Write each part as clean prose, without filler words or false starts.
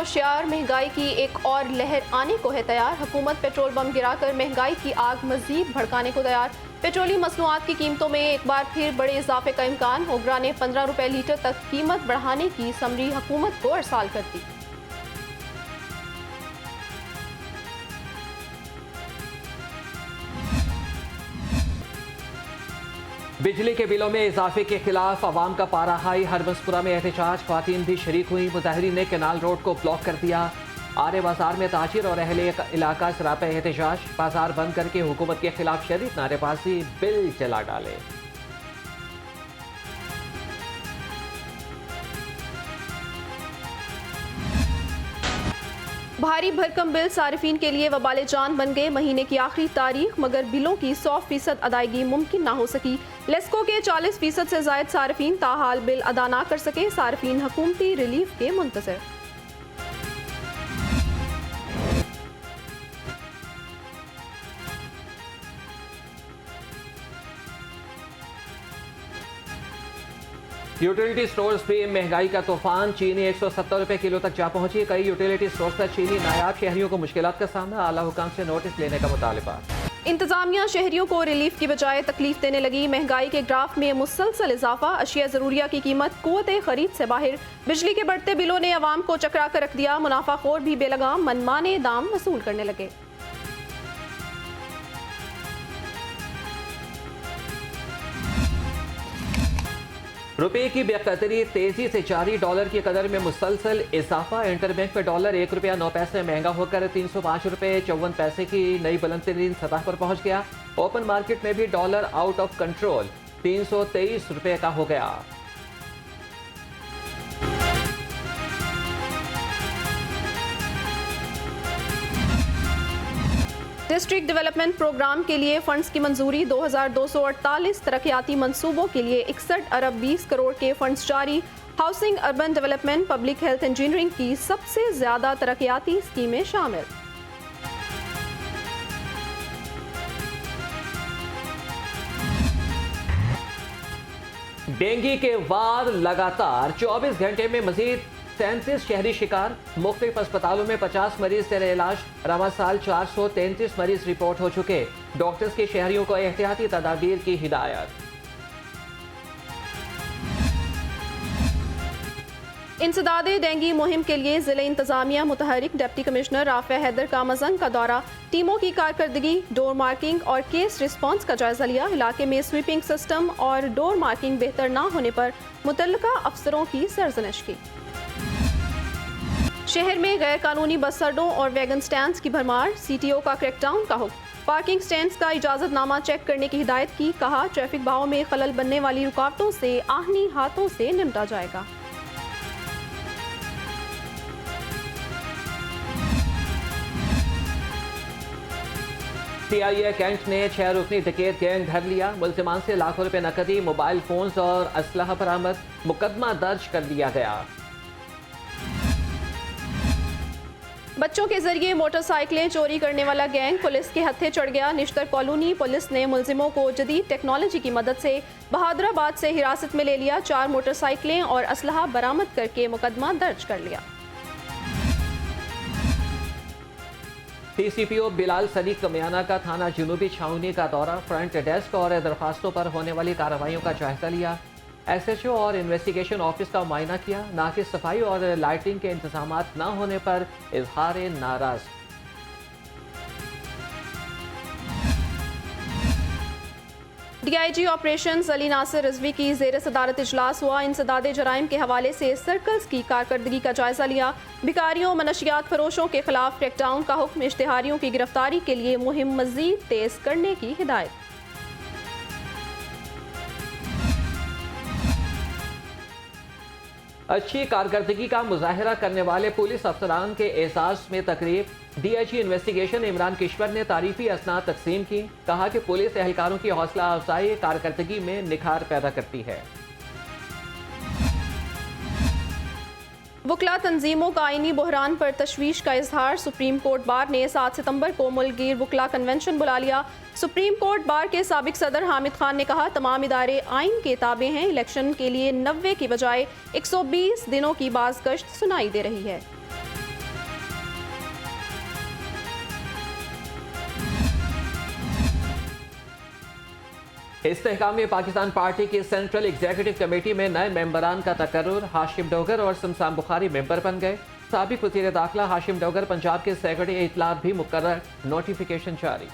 होशियार, महंगाई की एक और लहर आने को है तैयार। हुकूमत पेट्रोल बम गिराकर महंगाई की आग मजीद भड़काने को तैयार। पेट्रोलियम मसनूआत की कीमतों में एक बार फिर बड़े इजाफे का इम्कान। ओगरा ने 15 रुपए लीटर तक कीमत बढ़ाने की समरी हुकूमत को अरसाल कर दी। बिजली के बिलों में इजाफे के खिलाफ अवाम का पारा हाई। हरबंसपुरा में एहतजाज, ख्वातीन भी शरीक हुई। मुजाहिरीन ने कैनाल रोड को ब्लॉक कर दिया। आरे बाजार में ताजिर और अहले इलाका सरापा एहतजाज, बाजार बंद करके हुकूमत के खिलाफ शदीद नारेबाजी, बिल चला डाले। भारी भरकम बिल सारिफीन के लिए वबाले जान बन गए। महीने की आखिरी तारीख मगर बिलों की 100% अदायगी मुमकिन ना हो सकी। लेस्को के 40% से जायद सारिफीन ताहाल बिल अदा ना कर सके। सारिफीन हुकूमती रिलीफ के मुंतज़िर। यूटिलिटी स्टोर्स पे महंगाई का तूफान। चीनी 170 रुपए किलो तक जा पहुंची। कई यूटिलिटी स्टोर्स पर चीनी नायाब शहरियों को मुश्किलात का सामना। आला हुकाम से नोटिस लेने का मुतालबा। इंतजामिया शहरियों को रिलीफ की बजाय तकलीफ देने लगी। महंगाई के ग्राफ में मुसलसल इजाफा। अशिया जरूरिया की कीमत कुव्वते खरीद से बाहर। बिजली के बढ़ते बिलों ने अवाम को चकरा कर रख दिया। मुनाफाखोर भी बेलगाम मनमाने दाम वसूल करने लगे। रुपए की बेकदरी तेजी से जारी। डॉलर की कदर में मुसलसल इजाफा। इंटरबैंक में डॉलर 1 रुपया 9 पैसे महंगा होकर 305 रुपए 54 पैसे की नई बुलंद तरीन सतह पर पहुंच गया। ओपन मार्केट में भी डॉलर आउट ऑफ कंट्रोल 323 रुपए का हो गया। डिस्ट्रिक्ट डेवलपमेंट प्रोग्राम के लिए फंड्स की मंजूरी। 2248 तरक्याती मंसूबों के लिए 61 अरब 20 करोड़ के फंड्स जारी। Housing, urban development, public health, engineering की सबसे ज्यादा तरक्याती स्कीमें शामिल। डेंगू के वार लगातार। 24 घंटे में मजीद 37 शहरी शिकार। मुख्तलिफ अस्पतालों में 50 मरीज तेरे इलाज। रवा साल 433 मरीज रिपोर्ट हो चुके। डॉक्टर्स की शहरियों को एहतियाती तदाबीर की हिदायत। इंसदादे डेंगू मुहिम के लिए जिले इंतजामिया मुतहरिक। डिप्टी कमिश्नर राफे हैदर का मजंग का दौरा। टीमों की कारकर्दगी, डोर मार्किंग और केस रिस्पांस का जायजा लिया। इलाके में स्वीपिंग सिस्टम और डोर मार्किंग बेहतर ना होने पर मुतल्लिका अफसरों की सरजनिश की। शहर में गैर कानूनी बस अड्डों और वैगन स्टैंड्स की भरमार। CTO का क्रैकडाउन का हुक्म। पार्किंग स्टैंड्स का इजाजतनामा चेक करने की हिदायत की। कहा ट्रैफिक बहाव में खलल बनने वाली रुकावटों से आहनी हाथों से निपटा जाएगा। CIA कैंट ने 6 रुकनी डकैत गैंग धर लिया। मुल्जिमान से लाखों रुपए नकदी, मोबाइल फोन्स और असलहा बरामद। मुकदमा दर्ज कर लिया गया। बच्चों के जरिए मोटरसाइकिलें चोरी करने वाला गैंग पुलिस के हत्थे चढ़ गया। निश्तर कॉलोनी पुलिस ने मुल्जिमों को जदीद टेक्नोलॉजी की मदद से बहादुराबाद से हिरासत में ले लिया। 4 मोटरसाइकिलें और असलहा बरामद करके मुकदमा दर्ज कर लिया। TCPO बिलाल सदीक कमियाना का थाना जुनूबी छावनी का दौरा। फ्रंट डेस्क और दरखास्तों पर होने वाली कार्रवाइयों का जायजा लिया। SHO और इन्वेस्टिगेशन ऑफिस का मुआयना किया। नाकि सफाई और लाइटिंग के इंतजामात न होने पर इजहार नाराज। DIG ऑपरेशन अली नासिर रिजवी की जेर सदारत इजलास हुआ। इंसदादे जराइम के हवाले से सर्कल्स की कारकर्दगी का जायजा लिया। भिखारियों, मनशियात फरोशों के खिलाफ क्रैकडाउन का हुक्म। इश्तिहारियों की गिरफ्तारी के लिए मुहिम मजीद तेज करने की हिदायत। अच्छी कारकर्दगी का मुजाहरा करने वाले पुलिस अफसरान के एजाज में तकरीब। DIG इन्वेस्टिगेशन इमरान किश्वर ने तारीफी असनाद तकसीम की। कहा कि पुलिस एहलकारों की हौसला अफजाई कारकर्दगी में निखार पैदा करती है। वकला तंजीमों का आईनी बहरान पर तशवीश का इजहार। सुप्रीम कोर्ट बार ने 7 सितंबर को मुल्कगीर वकला कन्वेंशन बुला लिया। सुप्रीम कोर्ट बार के साबिक सदर हामिद खान ने कहा तमाम इदारे आइन के ताबे हैं। इलेक्शन के लिए 90 की बजाय 120 दिनों की बाज़गश्त सुनाई दे रही है। इस्तेहकाम पाकिस्तान पार्टी की सेंट्रल एग्जीक्यूटिव कमेटी में नए मेंबरान का तकर्रुर। हाशिम डोगर और शमशान बुखारी मेंबर बन गए। साबिक वज़ीर दाखिला हाशिम डोगर पंजाब के सेक्रेटरी इत्तलात भी मुकर्रर। नोटिफिकेशन जारी।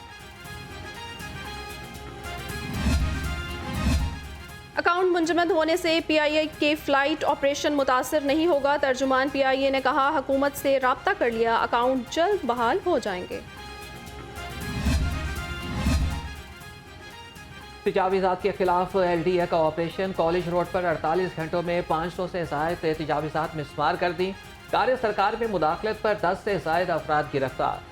अकाउंट मुंजमद होने से PIA के फ्लाइट ऑपरेशन मुतासर नहीं होगा। तर्जुमान PIA ने कहा, हुकूमत से राब्ता कर लिया, अकाउंट जल्द बहाल हो जाएंगे। तजावीज़ात के खिलाफ LDA का ऑपरेशन। कॉलेज रोड पर 48 घंटों में 500 से ज़ायद तजावीज़ात मिसमार कर दी। कार्य सरकार में मुदाखलत पर 10 से ज़ायद अफराद गिरफ्तार।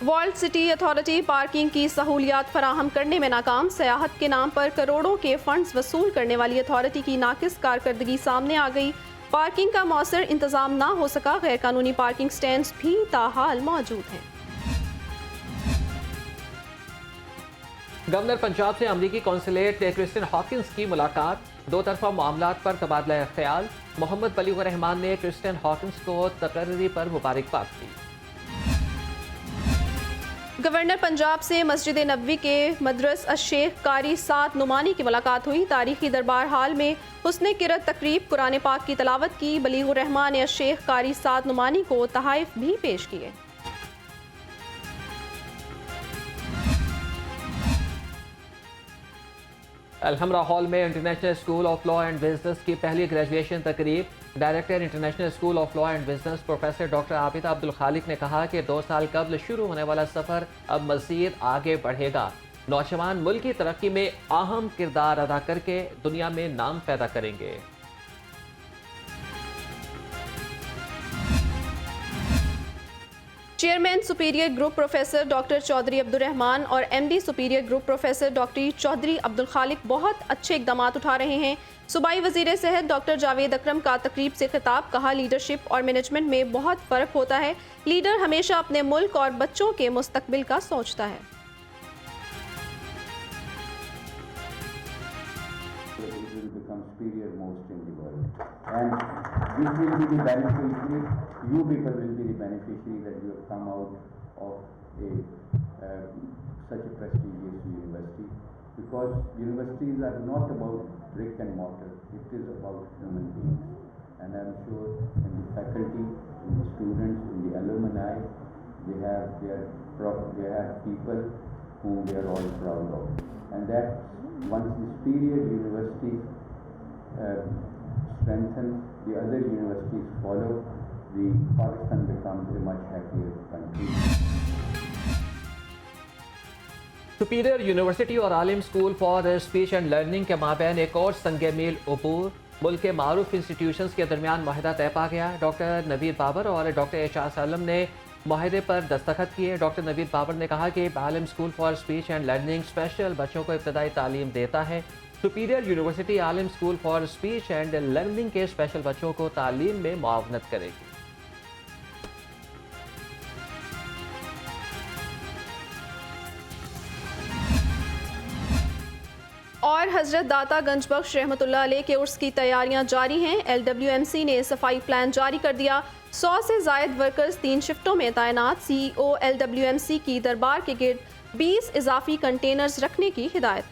वर्ल्ड सिटी अथॉरिटी पार्किंग की सहूलियात फराहम करने में नाकाम। सयाहत के नाम पर करोड़ों के फंड्स वसूल करने वाली अथॉरिटी की नाकिस कारकर्दगी सामने आ गई। पार्किंग का मौसर इंतजाम ना हो सका। गैर कानूनी पार्किंग स्टैंड्स भी ताहाल मौजूद हैं। गवर्नर पंजाब से अमरीकी कौंसलेट क्रिस्टियन हॉकिंस की मुलाकात। दो तरफा मामलात पर तबादला ख्याल। मोहम्मद बलीग रहमान ने क्रिस्टियन हॉकिंस को तकर्री पर मुबारकबाद दी। गवर्नर पंजाब से मस्जिद नबवी के मदरस अशेख कारी साद नुमानी की मुलाकात हुई। तारीखी दरबार हाल में हुस्ने किरत तकरीब, कुरान पाक की तलावत की। बलीग रहमान ने अशेख कारी साद नुमानी को तहाइफ भी पेश किए। अलहमरा हॉल में international school of law and business की पहली ग्रेजुएशन तकरीब। Director international school of law and business professor doctor Abida Abdul Khaliq ने कहा कि 2 साल कबल शुरू होने वाला सफ़र अब मज़ीद आगे बढ़ेगा। नौजवान मुल्क की तरक्की में अहम किरदार अदा करके दुनिया में नाम पैदा करेंगे। Chairman superior group professor doctor Chaudhry Abdul Rahman और MD superior group professor doctor Chaudhry Abdul Khaliq बहुत अच्छे इकदाम उठा रहे हैं। सूबाई वजीर सेहत डॉक्टर जावेद अकरम का तकरीब से खिताब। कहा, लीडरशिप और मैनेजमेंट में बहुत फ़र्क होता है। लीडर हमेशा अपने मुल्क और बच्चों के मुस्तकबिल का सोचता है। This will be the beneficiary. You people will be the beneficiary that you have come out of such a prestigious university, because universities are not about brick and mortar. It is about human beings, and I am sure in the faculty, in the students, in the alumni, they have people whom they are all proud of, and that once the superior universities strengthen, the other universities follow, the Pakistan becomes a much happier country. Superior university और आलिम school for speech and learning के माबैन एक और संगे मील अबूर। मुल्क के मारूफ institutions के दरमियान माहिदा तय पा गया। डॉक्टर नवीद बाबर और डॉक्टर एजाज सालम ने माहिदे पर दस्तखत किए। डॉक्टर नवीद बाबर ने कहा कि आलिम school for speech and learning special बच्चों को इब्तदाई तालीम देता है। सुपीरियर यूनिवर्सिटी आलिम school for speech and learning के स्पेशल बच्चों को तालीम में मुआवनत करेगी। और हजरत दाता गंजबख्श रहमतुल्लाह अलैह के उर्स की तैयारियां जारी हैं। LWMC ने सफाई प्लान जारी कर दिया। 100 से जायद वर्कर्स 3 शिफ्टों में तैनात। CEO LWMC की दरबार के गिर्द 20 इजाफी कंटेनर्स रखने की हिदायत।